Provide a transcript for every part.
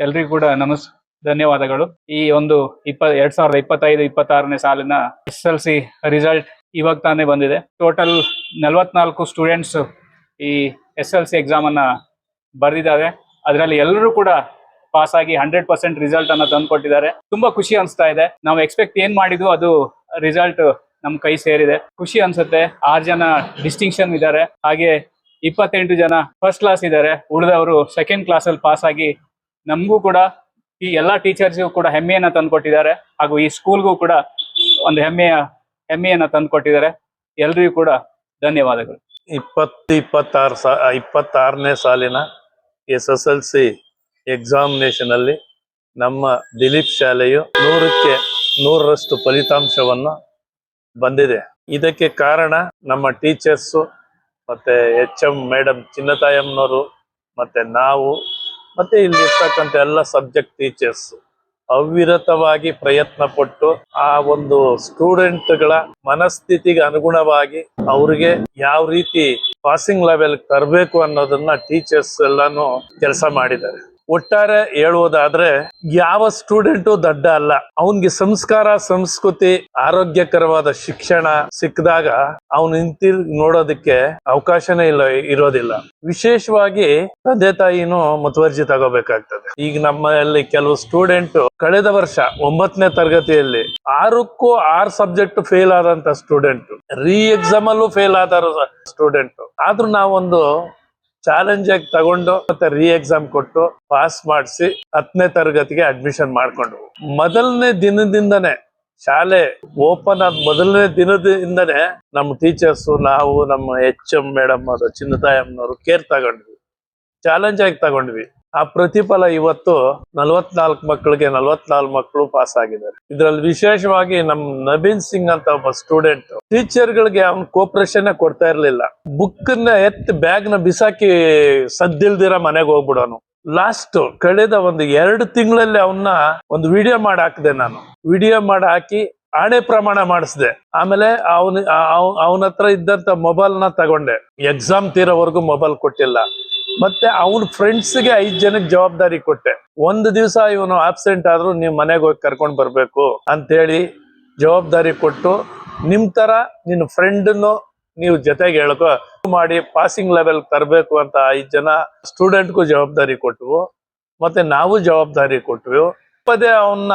ಎಲ್ರಿಗೂ ಕೂಡ ಧನ್ಯವಾದಗಳು. ಈ ಒಂದು 2025-26ನೇ ಸಾಲಿನ SSLC ರಿಸಲ್ಟ್ ಇವಾಗ ತಾನೇ ಬಂದಿದೆ. ಟೋಟಲ್ 44 ಸ್ಟೂಡೆಂಟ್ಸ್ ಈ SSLC ಎಕ್ಸಾಮ್ ಅನ್ನ ಬರೆದಿದ್ದಾರೆ. ಅದರಲ್ಲಿ ಎಲ್ಲರೂ ಕೂಡ ಪಾಸ್ ಆಗಿ 100% ರಿಸಲ್ಟ್ ಅನ್ನ ತಂದುಕೊಟ್ಟಿದ್ದಾರೆ. ತುಂಬಾ ಖುಷಿ ಅನಿಸ್ತಾ ಇದೆ. ನಾವು ಎಕ್ಸ್ಪೆಕ್ಟ್ ಏನ್ ಮಾಡಿದ್ವು ಅದು ರಿಸಲ್ಟ್ ನಮ್ ಕೈ ಸೇರಿದೆ. ಖುಷಿ ಅನ್ಸುತ್ತೆ. 6 ಜನ ಡಿಸ್ಟಿಂಕ್ಷನ್ ಇದ್ದಾರೆ, ಹಾಗೆ 28 ಜನ ಫಸ್ಟ್ ಕ್ಲಾಸ್ ಇದ್ದಾರೆ. ಉಳಿದವರು ಸೆಕೆಂಡ್ ಕ್ಲಾಸ್ ಅಲ್ಲಿ ಪಾಸ್ ಆಗಿ ನಮಗೂ ಕೂಡ ಈ ಎಲ್ಲಾ ಟೀಚರ್ಸ್ಗೂ ಕೂಡ ಹೆಮ್ಮೆಯನ್ನ ತಂದುಕೊಟ್ಟಿದ್ದಾರೆ, ಹಾಗೂ ಈ ಸ್ಕೂಲ್ಗೂ ಕೂಡ ಒಂದು ಹೆಮ್ಮೆಯನ್ನ ತಂದುಕೊಟ್ಟಿದ್ದಾರೆ. ಎಲ್ರಿಗೂ ಕೂಡ ಧನ್ಯವಾದಗಳು. 26ನೇ ಸಾಲಿನ SSLC ಎಕ್ಸಾಮಿನೇಷನ್ ಅಲ್ಲಿ ನಮ್ಮ ದಿಲೀಪ್ ಶಾಲೆಯು 100ಕ್ಕೆ 100ರಷ್ಟು ಫಲಿತಾಂಶವನ್ನು ಬಂದಿದೆ. ಇದಕ್ಕೆ ಕಾರಣ ನಮ್ಮ ಟೀಚರ್ಸು, ಮತ್ತೆ HM ಮೇಡಮ್ ಚಿನ್ನತಾಯಮ್ಮನವರು, ಮತ್ತೆ ನಾವು, ಮತ್ತೆ ಇಲ್ಲಿ ಇರ್ತಕ್ಕಂಥ ಎಲ್ಲ ಸಬ್ಜೆಕ್ಟ್ ಟೀಚರ್ಸ್ ಅವಿರತವಾಗಿ ಪ್ರಯತ್ನ ಪಟ್ಟು ಆ ಒಂದು ಸ್ಟೂಡೆಂಟ್ಗಳ ಮನಸ್ಥಿತಿಗೆ ಅನುಗುಣವಾಗಿ ಅವ್ರಿಗೆ ಯಾವ ರೀತಿ ಪಾಸಿಂಗ್ ಲೆವೆಲ್ ತರಬೇಕು ಅನ್ನೋದನ್ನ ಟೀಚರ್ಸ್ ಎಲ್ಲಾನು ಕೆಲಸ ಮಾಡಿದ್ದಾರೆ. ಒಟ್ಟಾರೆ ಹೇಳುವುದಾದ್ರೆ ಯಾವ ಸ್ಟೂಡೆಂಟು ದಡ್ಡ ಅಲ್ಲ. ಅವನ್ಗೆ ಸಂಸ್ಕಾರ, ಸಂಸ್ಕೃತಿ, ಆರೋಗ್ಯಕರವಾದ ಶಿಕ್ಷಣ ಸಿಕ್ಕಿದಾಗ ಅವನು ಹಿಂತಿರುಗಿ ನೋಡೋದಕ್ಕೆ ಅವಕಾಶನೇ ಇರೋದಿಲ್ಲ. ವಿಶೇಷವಾಗಿ ತಂದೆ ತಾಯಿನೂ ಮುತುವರ್ಜಿ ತಗೋಬೇಕಾಗ್ತದೆ. ಈಗ ನಮ್ಮಲ್ಲಿ ಕೆಲವು ಸ್ಟೂಡೆಂಟ್ ಕಳೆದ ವರ್ಷ 9ನೇ ತರಗತಿಯಲ್ಲಿ 6ಕ್ಕೂ 6 ಸಬ್ಜೆಕ್ಟ್ ಫೇಲ್ ಆದಂತ ಸ್ಟೂಡೆಂಟ್, ಎಕ್ಸಾಮ್ ಅಲ್ಲೂ ಫೇಲ್ ಆದ ಸ್ಟೂಡೆಂಟ್. ಆದ್ರೂ ನಾವೊಂದು ಚಾಲೆಂಜ್ ಆಗಿ ತಗೊಂಡು ಮತ್ತೆ ಎಕ್ಸಾಮ್ ಕೊಟ್ಟು ಪಾಸ್ ಮಾಡಿಸಿ 10ನೇ ತರಗತಿಗೆ ಅಡ್ಮಿಷನ್ ಮಾಡ್ಕೊಂಡು, ಮೊದಲನೇ ದಿನದಿಂದನೇ ಶಾಲೆ ಓಪನ್ ಆದ ಮೊದಲನೇ ದಿನದಿಂದನೇ ನಮ್ಮ ಟೀಚರ್ಸ್, ನಾವು, ನಮ್ಮ HM ಮೇಡಮ್ ಅವರು, ಚಿನ್ನತಾಯಮ್ಮನವರು ಕೇರ್ ತಗೊಂಡ್ವಿ, ಚಾಲೆಂಜ್ ಆಗಿ ತಗೊಂಡ್ವಿ. ಆ ಪ್ರತಿಫಲ ಇವತ್ತು 44 ಮಕ್ಕಳಿಗೆ 44 ಮಕ್ಕಳು ಪಾಸ್ ಆಗಿದ್ದಾರೆ. ಇದರಲ್ಲಿ ವಿಶೇಷವಾಗಿ ನಮ್ ನವೀನ್ ಸಿಂಗ್ ಅಂತ ಒಬ್ಬ ಸ್ಟೂಡೆಂಟ್ ಟೀಚರ್ಗಳಿಗೆ ಅವ್ನ ಕೋಪರೇಷನ್ ಕೊಡ್ತಾ ಇರ್ಲಿಲ್ಲ. ಬುಕ್ ನ ಬ್ಯಾಗ್ ನ ಬಿಸಾಕಿ ಸದ್ದಿಲ್ದಿರ ಮನೆಗೆ ಹೋಗ್ಬಿಡೋನು. ಲಾಸ್ಟ್ ಕಳೆದ ಒಂದು 2 ತಿಂಗಳಲ್ಲಿ ಅವನ್ನ ಒಂದು ವಿಡಿಯೋ ಮಾಡಿ ಹಾಕಿದೆ ನಾನು. ವಿಡಿಯೋ ಮಾಡಿ ಹಾಕಿ ಆಣೆ ಪ್ರಮಾಣ ಮಾಡಿಸ್ದೆ. ಆಮೇಲೆ ಅವನ ಹತ್ರ ಇದ್ದಂತ ಮೊಬೈಲ್ ನ ತಗೊಂಡೆ. ಎಕ್ಸಾಮ್ ತೀರೋವರೆಗೂ ಮೊಬೈಲ್ ಕೊಟ್ಟಿಲ್ಲ. ಮತ್ತೆ ಅವನ ಫ್ರೆಂಡ್ಸ್ಗೆ 5 ಜನಕ್ಕೆ ಜವಾಬ್ದಾರಿ ಕೊಟ್ಟೆ. ಒಂದು ದಿವಸ ಇವನು ಆಬ್ಸೆಂಟ್ ಆದ್ರೂ ನೀವು ಮನೆಗೆ ಹೋಗಿ ಕರ್ಕೊಂಡ್ ಬರ್ಬೇಕು ಅಂತೇಳಿ ಜವಾಬ್ದಾರಿ ಕೊಟ್ಟು, ನಿಮ್ ತರ ನಿನ್ನ ಫ್ರೆಂಡ್ನು ನೀವು ಜೊತೆಗೆ ಹೇಳ್ಕೊ ಮಾಡಿ ಪಾಸಿಂಗ್ ಲೆವೆಲ್ ತರಬೇಕು ಅಂತ 5 ಜನ ಸ್ಟೂಡೆಂಟ್ಗೂ ಜವಾಬ್ದಾರಿ ಕೊಟ್ವು. ಮತ್ತೆ ನಾವು ಜವಾಬ್ದಾರಿ ಕೊಟ್ವಿ. ಪದೇ ಅವನ್ನ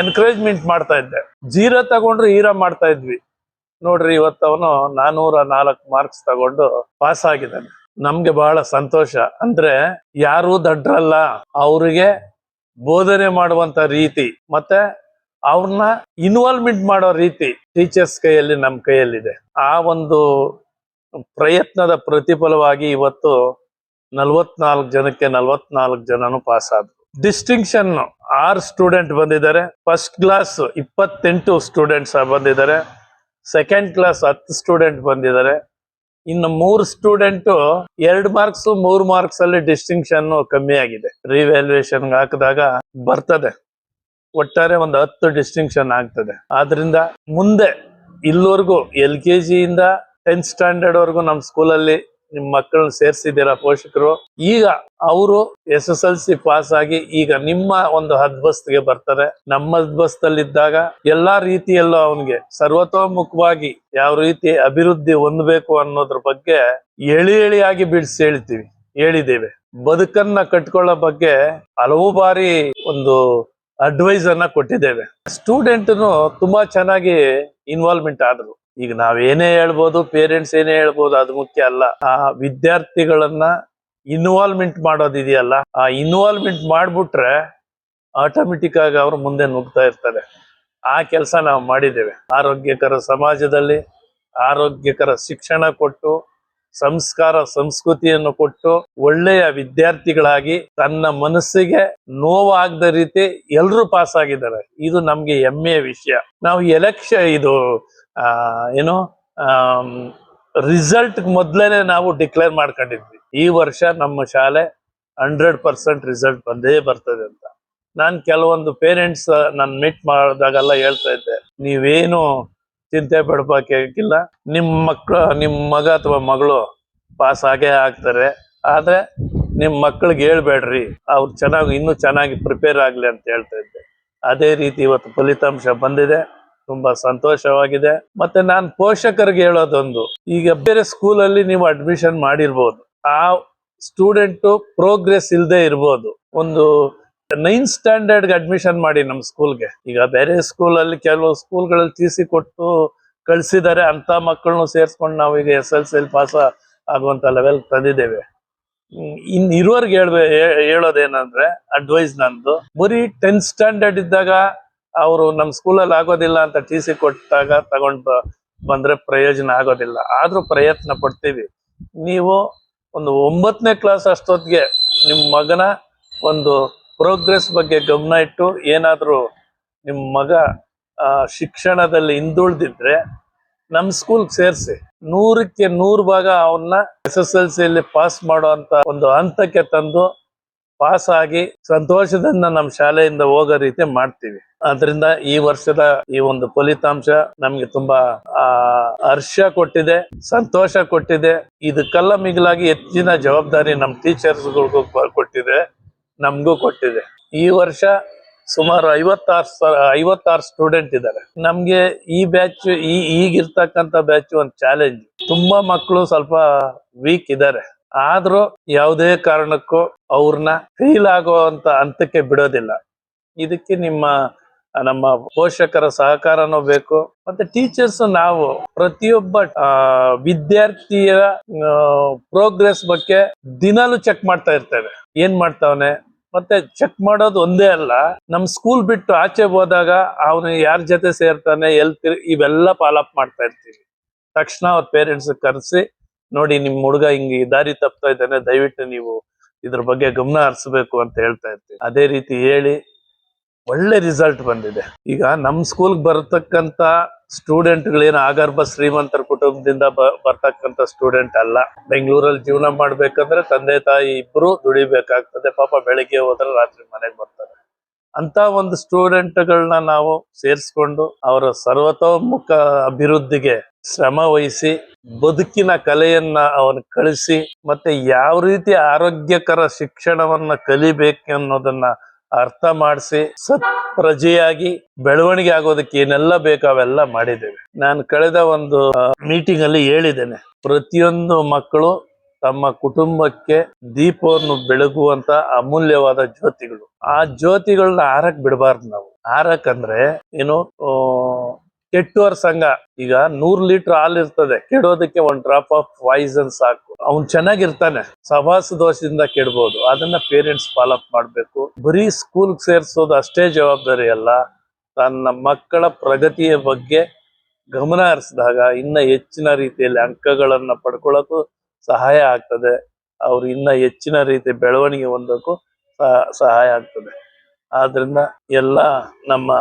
ಎನ್ಕರೇಜ್ಮೆಂಟ್ ಮಾಡ್ತಾ ಇದ್ದೆ. 0 ತಗೊಂಡ್ರು ಹೀರೋ ಮಾಡ್ತಾ ಇದ್ವಿ. ನೋಡ್ರಿ ಇವತ್ತು ಅವನು 404 ಮಾರ್ಕ್ಸ್ ತಗೊಂಡು ಪಾಸ್ ಆಗಿದ್ದಾನೆ. ನಮ್ಗೆ ಬಹಳ ಸಂತೋಷ. ಅಂದ್ರೆ ಯಾರು ದಡ್ರಲ್ಲ, ಅವ್ರಿಗೆ ಬೋಧನೆ ಮಾಡುವಂತ ರೀತಿ ಮತ್ತೆ ಅವ್ರನ್ನ ಇನ್ವಾಲ್ವ್ಮೆಂಟ್ ಮಾಡೋ ರೀತಿ ಟೀಚರ್ಸ್ ಕೈಯಲ್ಲಿ, ನಮ್ ಕೈಯಲ್ಲಿದೆ. ಆ ಒಂದು ಪ್ರಯತ್ನದ ಪ್ರತಿಫಲವಾಗಿ ಇವತ್ತು 44 ಜನಕ್ಕೆ 44 ಜನನು ಪಾಸ್ ಆದ್ರು. ಡಿಸ್ಟಿಂಕ್ಷನ್ 6 ಸ್ಟೂಡೆಂಟ್ ಬಂದಿದ್ದಾರೆ. ಫಸ್ಟ್ ಕ್ಲಾಸ್ 28 ಸ್ಟೂಡೆಂಟ್ಸ್ ಬಂದಿದ್ದಾರೆ. ಸೆಕೆಂಡ್ ಕ್ಲಾಸ್ 10 ಸ್ಟೂಡೆಂಟ್ ಬಂದಿದ್ದಾರೆ. ಇನ್ನು 3 ಸ್ಟೂಡೆಂಟ್ 2 ಮಾರ್ಕ್ಸ್ 3 ಮಾರ್ಕ್ಸ್ ಅಲ್ಲಿ ಡಿಸ್ಟಿಂಕ್ಷನ್ ಕಮ್ಮಿ ಆಗಿದೆ. ರಿವ್ಯಾಲ್ಯೂಯೇಷನ್ ಹಾಕಿದಾಗ ಬರ್ತದೆ. ಒಟ್ಟಾರೆ ಒಂದು 10 ಡಿಸ್ಟಿಂಕ್ಷನ್ ಆಗ್ತದೆ. ಆದ್ರಿಂದ ಮುಂದೆ ಇಲ್ಲಿವರೆಗೂ LKG ಇಂದ 10th ಸ್ಟ್ಯಾಂಡರ್ಡ್ ವರ್ಗು ನಮ್ಮ ಸ್ಕೂಲಲ್ಲಿ ನಿಮ್ ಮಕ್ಕಳನ್ನ ಸೇರ್ಸಿದ್ದೀರಾ ಪೋಷಕರು. ಈಗ ಅವರು SSLC ಪಾಸ್ ಆಗಿ ಈಗ ನಿಮ್ಮ ಒಂದು ಹದ್ಬಸ್ತಿಗೆ ಬರ್ತಾರೆ. ನಮ್ಮ ಹದ್ಬಸ್ತಲ್ಲಿದ್ದಾಗ ಎಲ್ಲಾ ರೀತಿಯಲ್ಲೂ ಅವನಿಗೆ ಸರ್ವತೋಮುಖವಾಗಿ ಯಾವ ರೀತಿ ಅಭಿವೃದ್ಧಿ ಹೊಂದಬೇಕು ಅನ್ನೋದ್ರ ಬಗ್ಗೆ ಎಳಿಯಾಗಿ ಬಿಡಿಸಿ ಹೇಳಿದ್ದೇವೆ. ಬದುಕನ್ನ ಕಟ್ಕೊಳ್ಳೋ ಬಗ್ಗೆ ಹಲವು ಬಾರಿ ಒಂದು ಅಡ್ವೈಸ್ ಅನ್ನ ಕೊಟ್ಟಿದ್ದೇವೆ. ಸ್ಟೂಡೆಂಟ್ನು ತುಂಬಾ ಚೆನ್ನಾಗಿ ಇನ್ವಾಲ್ವ್ಮೆಂಟ್ ಆದ್ರು. ಈಗ ನಾವೇನೇ ಹೇಳ್ಬೋದು, ಪೇರೆಂಟ್ಸ್ ಏನೇ ಹೇಳ್ಬೋದು, ಅದು ಮುಖ್ಯ ಅಲ್ಲ. ಆ ವಿದ್ಯಾರ್ಥಿಗಳನ್ನ ಇನ್ವಾಲ್ವ್ಮೆಂಟ್ ಮಾಡೋದಿದೆಯಲ್ಲ, ಆ ಇನ್ವಾಲ್ವ್ಮೆಂಟ್ ಮಾಡ್ಬಿಟ್ರೆ ಆಟೋಮೆಟಿಕ್ ಆಗಿ ಅವರು ಮುಂದೆ ನುಗ್ತಾ ಇರ್ತಾರೆ. ಆ ಕೆಲಸ ನಾವು ಮಾಡಿದ್ದೇವೆ. ಆರೋಗ್ಯಕರ ಸಮಾಜದಲ್ಲಿ ಆರೋಗ್ಯಕರ ಶಿಕ್ಷಣ ಕೊಟ್ಟು, ಸಂಸ್ಕಾರ ಸಂಸ್ಕೃತಿಯನ್ನು ಕೊಟ್ಟು, ಒಳ್ಳೆಯ ವಿದ್ಯಾರ್ಥಿಗಳಾಗಿ ತನ್ನ ಮನಸ್ಸಿಗೆ ನೋವಾಗದ ರೀತಿ ಎಲ್ಲರೂ ಪಾಸ್ ಆಗಿದ್ದಾರೆ. ಇದು ನಮ್ಗೆ ಹೆಮ್ಮೆಯ ವಿಷಯ. ನಾವು ಇದು ರಿಸಲ್ಟ್ ಮೊದ್ಲೇನೆ ನಾವು ಡಿಕ್ಲೇರ್ ಮಾಡ್ಕೊಂಡಿದ್ವಿ, ಈ ವರ್ಷ ನಮ್ಮ ಶಾಲೆ 100% ರಿಸಲ್ಟ್ ಬಂದೇ ಬರ್ತದೆ ಅಂತ. ನಾನು ಕೆಲವೊಂದು ಪೇರೆಂಟ್ಸ್ ನಾನು ಮೀಟ್ ಮಾಡಿದಾಗೆಲ್ಲ ಹೇಳ್ತಾ ಇದ್ದೆ, ನೀವೇನು ಚಿಂತೆ ಪಡ್ಬೇಕಾಗಿಲ್ಲ, ನಿಮ್ಮ ಮಗ ಅಥವಾ ಮಗಳು ಪಾಸ್ ಆಗೇ ಆಗ್ತಾರೆ. ಆದ್ರೆ ನಿಮ್ ಮಕ್ಳಿಗೆ ಹೇಳ್ಬೇಡ್ರಿ, ಅವ್ರು ಇನ್ನೂ ಚೆನ್ನಾಗಿ ಪ್ರಿಪೇರ್ ಆಗ್ಲಿ ಅಂತ ಹೇಳ್ತಾ ಇದ್ದೆ. ಅದೇ ರೀತಿ ಇವತ್ತು ಫಲಿತಾಂಶ ಬಂದಿದೆ, ತುಂಬಾ ಸಂತೋಷವಾಗಿದೆ. ಮತ್ತೆ ನಾನು ಪೋಷಕರಿಗೆ ಹೇಳೋದೊಂದು, ಈಗ ಬೇರೆ ಸ್ಕೂಲಲ್ಲಿ ನೀವು ಅಡ್ಮಿಷನ್ ಮಾಡಿರ್ಬೋದು, ಆ ಸ್ಟೂಡೆಂಟ್ ಪ್ರೋಗ್ರೆಸ್ ಇಲ್ಲದೆ ಇರ್ಬೋದು. ಒಂದು 9th ಸ್ಟ್ಯಾಂಡರ್ಡ್ಗೆ ಅಡ್ಮಿಷನ್ ಮಾಡಿ ನಮ್ಮ ಸ್ಕೂಲ್ಗೆ. ಈಗ ಬೇರೆ ಸ್ಕೂಲಲ್ಲಿ ಕೆಲವು ಸ್ಕೂಲ್ಗಳಲ್ಲಿ TC ಕೊಟ್ಟು ಕಳ್ಸಿದ್ದಾರೆ, ಅಂತ ಮಕ್ಕಳನ್ನು ಸೇರ್ಸ್ಕೊಂಡು ನಾವೀಗ SSLC ಪಾಸ್ ಆಗುವಂತ ಲೆವೆಲ್ ತಂದಿದ್ದೇವೆ. ಇರುವರ್ಗೆ ಹೇಳೋದೇನಂದ್ರೆ ಅಡ್ವೈಸ್ ನಂದು, ಬರೀ 10th ಸ್ಟ್ಯಾಂಡರ್ಡ್ ಇದ್ದಾಗ ಅವರು ನಮ್ಮ ಸ್ಕೂಲಲ್ಲಿ ಆಗೋದಿಲ್ಲ ಅಂತ TC ಕೊಟ್ಟಾಗ ತಗೊಂಡು ಬಂದ್ರೆ ಪ್ರಯೋಜನ ಆಗೋದಿಲ್ಲ. ಆದ್ರೂ ಪ್ರಯತ್ನ ಪಡ್ತೀವಿ. ನೀವು ಒಂದು 9ನೇ ಕ್ಲಾಸ್ ಅಷ್ಟೊತ್ತಿಗೆ ನಿಮ್ಮ ಮಗನ ಒಂದು ಪ್ರೋಗ್ರೆಸ್ ಬಗ್ಗೆ ಗಮನ ಇಟ್ಟು, ಏನಾದ್ರೂ ನಿಮ್ಮ ಮಗ ಶಿಕ್ಷಣದಲ್ಲಿ ಹಿಂದುಳಿದಿದ್ರೆ ನಮ್ ಸ್ಕೂಲ್ ಸೇರ್ಸಿ 100ಕ್ಕೆ 100 ಭಾಗ ಅವನ್ನ SSLCಯಲ್ಲಿ ಪಾಸ್ ಮಾಡುವಂತ ಒಂದು ಹಂತಕ್ಕೆ ತಂದು ಪಾಸ್ ಆಗಿ ಸಂತೋಷದಿಂದ ನಮ್ಮ ಶಾಲೆಯಿಂದ ಹೋಗೋ ರೀತಿ ಮಾಡ್ತೀವಿ. ಆದ್ರಿಂದ ಈ ವರ್ಷದ ಈ ಒಂದು ಫಲಿತಾಂಶ ನಮ್ಗೆ ತುಂಬಾ ಹರ್ಷ ಕೊಟ್ಟಿದೆ, ಸಂತೋಷ ಕೊಟ್ಟಿದೆ. ಇದಕ್ಕೆಲ್ಲ ಮಿಗಿಲಾಗಿ ಹೆಚ್ಚಿನ ಜವಾಬ್ದಾರಿ ನಮ್ಮ ಟೀಚರ್ಸ್ಗಳಿಗೂ ಕೊಟ್ಟಿದೆ, ನಮ್ಗೂ ಕೊಟ್ಟಿದೆ. ಈ ವರ್ಷ ಸುಮಾರು 56 ಸ್ಟೂಡೆಂಟ್ ಇದ್ದಾರೆ. ನಮ್ಗೆ ಈ ಬ್ಯಾಚ್ ಈಗಿರ್ತಕ್ಕಂಥ ಬ್ಯಾಚ್ ಒಂದು ಚಾಲೆಂಜ್. ತುಂಬಾ ಮಕ್ಕಳು ಸ್ವಲ್ಪ ವೀಕ್ ಇದ್ದಾರೆ, ಆದ್ರೂ ಯಾವುದೇ ಕಾರಣಕ್ಕೂ ಅವ್ರನ್ನ ಫೇಲ್ ಆಗುವಂತ ಹಂತಕ್ಕೆ ಬಿಡೋದಿಲ್ಲ. ಇದಕ್ಕೆ ನಮ್ಮ ಪೋಷಕರ ಸಹಕಾರನೂ ಬೇಕು. ಮತ್ತೆ ಟೀಚರ್ಸ್ ನಾವು ಪ್ರತಿಯೊಬ್ಬ ವಿದ್ಯಾರ್ಥಿಯ ಪ್ರೋಗ್ರೆಸ್ ಬಗ್ಗೆ ದಿನಾಲು ಚೆಕ್ ಮಾಡ್ತಾ ಇರ್ತೇವೆ, ಏನ್ ಮಾಡ್ತಾವನೆ. ಮತ್ತೆ ಚೆಕ್ ಮಾಡೋದು ಒಂದೇ ಅಲ್ಲ, ನಮ್ ಸ್ಕೂಲ್ ಬಿಟ್ಟು ಆಚೆ ಹೋದಾಗ ಅವನು ಯಾರ ಜೊತೆ ಸೇರ್ತಾನೆ, ಇವೆಲ್ಲ ಫಾಲೋಅಪ್ ಮಾಡ್ತಾ ಇರ್ತೀವಿ. ತಕ್ಷಣ ಅವ್ರ ಪೇರೆಂಟ್ಸ್ ಕರೆಸಿ, ನೋಡಿ ನಿಮ್ ಹುಡುಗ ಹಿಂಗೆ ದಾರಿ ತಪ್ತಾ ಇದ್ದಾನೆ, ದಯವಿಟ್ಟು ನೀವು ಇದ್ರ ಬಗ್ಗೆ ಗಮನ ಹರಿಸ್ಬೇಕು ಅಂತ ಹೇಳ್ತಾ ಇರ್ತೀವಿ. ಅದೇ ರೀತಿ ಹೇಳಿ ಒಳ್ಳೆ ರಿಸಲ್ಟ್ ಬಂದಿದೆ. ಈಗ ನಮ್ ಸ್ಕೂಲ್ಗೆ ಬರ್ತಕ್ಕಂತ ಸ್ಟೂಡೆಂಟ್ಗಳೇನು ಆಗರ್ಭ ಶ್ರೀಮಂತರ ಕುಟುಂಬದಿಂದ ಬರ್ತಕ್ಕಂಥ ಸ್ಟೂಡೆಂಟ್ ಅಲ್ಲ. ಬೆಂಗಳೂರಲ್ಲಿ ಜೀವನ ಮಾಡ್ಬೇಕಂದ್ರೆ ತಂದೆ ತಾಯಿ ಇಬ್ರು ದುಡಿಬೇಕಾಗ್ತದೆ. ಪಾಪ ಬೆಳಿಗ್ಗೆ ಹೋದ್ರೆ ರಾತ್ರಿ ಮನೆಗೆ ಬರ್ತಾರೆ. ಅಂತ ಒಂದು ಸ್ಟೂಡೆಂಟ್ಗಳನ್ನ ನಾವು ಸೇರಿಸ್ಕೊಂಡು ಅವರ ಸರ್ವತೋಮುಖ ಅಭಿವೃದ್ಧಿಗೆ ಶ್ರಮ ವಹಿಸಿ, ಬದುಕಿನ ಕಲೆಯನ್ನ ಅವನು ಕಳಿಸಿ, ಮತ್ತೆ ಯಾವ ರೀತಿ ಆರೋಗ್ಯಕರ ಶಿಕ್ಷಣವನ್ನ ಕಲಿಬೇಕು ಅನ್ನೋದನ್ನ ಅರ್ಥ ಮಾಡಿಸಿ, ಪ್ರಜೆಯಾಗಿ ಬೆಳವಣಿಗೆ ಆಗೋದಕ್ಕೆ ಏನೆಲ್ಲ ಬೇಕು ಅವೆಲ್ಲ ಮಾಡಿದ್ದೇವೆ. ನಾನು ಕಳೆದ ಒಂದು ಮೀಟಿಂಗ್ ಅಲ್ಲಿ ಹೇಳಿದ್ದೇನೆ, ಪ್ರತಿಯೊಂದು ಮಕ್ಕಳು ತಮ್ಮ ಕುಟುಂಬಕ್ಕೆ ದೀಪವನ್ನು ಬೆಳಗುವಂತ ಅಮೂಲ್ಯವಾದ ಜ್ಯೋತಿಗಳು. ಆ ಜ್ಯೋತಿಗಳನ್ನ ಆರಕ್ ಬಿಡಬಾರ್ದು ನಾವು. ಆರಕ್ಕಂದ್ರೆ ಏನು, ಕೆಟ್ಟೋರ್ ಸಂಘ. ಈಗ 100 ಲೀಟರ್ ಹಾಲು ಇರ್ತದೆ, ಕೆಡೋದಕ್ಕೆ 1 ಡ್ರಾಪ್ ಆಫ್ ಪಾಯ್ಸನ್ ಸಾಕು. ಅವ್ನ್ ಚೆನ್ನಾಗಿರ್ತಾನೆ, ಸಹವಾಸ ದೋಷದಿಂದ ಕೆಡ್ಬೋದು. ಅದನ್ನ ಪೇರೆಂಟ್ಸ್ ಫಾಲೋಅಪ್ ಮಾಡ್ಬೇಕು. ಬರೀ ಸ್ಕೂಲ್ ಸೇರ್ಸೋದು ಅಷ್ಟೇ ಜವಾಬ್ದಾರಿ ಅಲ್ಲ, ತನ್ನ ಮಕ್ಕಳ ಪ್ರಗತಿಯ ಬಗ್ಗೆ ಗಮನ ಹರಿಸಿದಾಗ ಇನ್ನ ಹೆಚ್ಚಿನ ರೀತಿಯಲ್ಲಿ ಅಂಕಗಳನ್ನ ಪಡ್ಕೊಳ್ಳೋಕು ಸಹಾಯ ಆಗ್ತದೆ. ಅವ್ರು ಇನ್ನ ಹೆಚ್ಚಿನ ರೀತಿ ಬೆಳವಣಿಗೆ ಹೊಂದಕ್ಕೂ ಸಹಾಯ ಆಗ್ತದೆ. ಆದ್ರಿಂದ ಎಲ್ಲ ನಮ್ಮ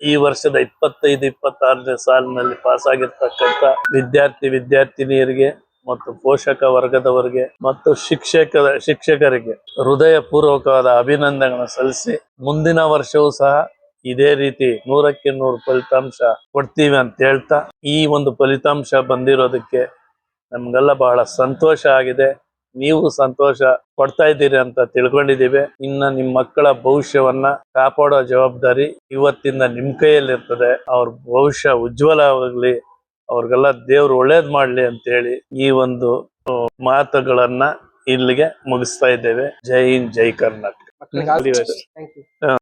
ಈ ವರ್ಷದ 25-26ನೇ ಸಾಲಿನಲ್ಲಿ ಪಾಸ್ ಆಗಿರ್ತಕ್ಕಂಥ ವಿದ್ಯಾರ್ಥಿನಿಯರಿಗೆ ಮತ್ತು ಪೋಷಕ ವರ್ಗದವರಿಗೆ ಮತ್ತು ಶಿಕ್ಷಕರಿಗೆ ಹೃದಯ ಪೂರ್ವಕವಾದ ಅಭಿನಂದನೆಗಳನ್ನು ಸಲ್ಲಿಸಿ, ಮುಂದಿನ ವರ್ಷವೂ ಸಹ ಇದೇ ರೀತಿ 100ಕ್ಕೆ 100 ಫಲಿತಾಂಶ ಕೊಡ್ತೀವಿ ಅಂತ ಹೇಳ್ತಾ, ಈ ಒಂದು ಫಲಿತಾಂಶ ಬಂದಿರೋದಕ್ಕೆ ನಮ್ಗೆಲ್ಲ ಬಹಳ ಸಂತೋಷ ಆಗಿದೆ. ನೀವು ಸಂತೋಷ ಪಡ್ತಾ ಇದ್ದೀರಿ ಅಂತ ತಿಳ್ಕೊಂಡಿದ್ದೀವಿ. ಇನ್ನ ನಿಮ್ಮ ಮಕ್ಕಳ ಭವಿಷ್ಯವನ್ನ ಕಾಪಾಡೋ ಜವಾಬ್ದಾರಿ ಇವತ್ತಿಂದ ನಿಮ್ ಕೈಯಲ್ಲಿ ಇರ್ತದೆ. ಅವ್ರ ಭವಿಷ್ಯ ಉಜ್ವಲವಾಗ್ಲಿ, ಅವ್ರಿಗೆಲ್ಲ ದೇವ್ರು ಒಳ್ಳೇದ್ ಮಾಡ್ಲಿ ಅಂತೇಳಿ ಈ ಒಂದು ಮಾತುಗಳನ್ನ ಇಲ್ಲಿಗೆ ಮುಗಿಸ್ತಾ ಇದ್ದೇವೆ. ಜೈ ಹಿಂದ್, ಜೈ ಕರ್ನಾಟಕ.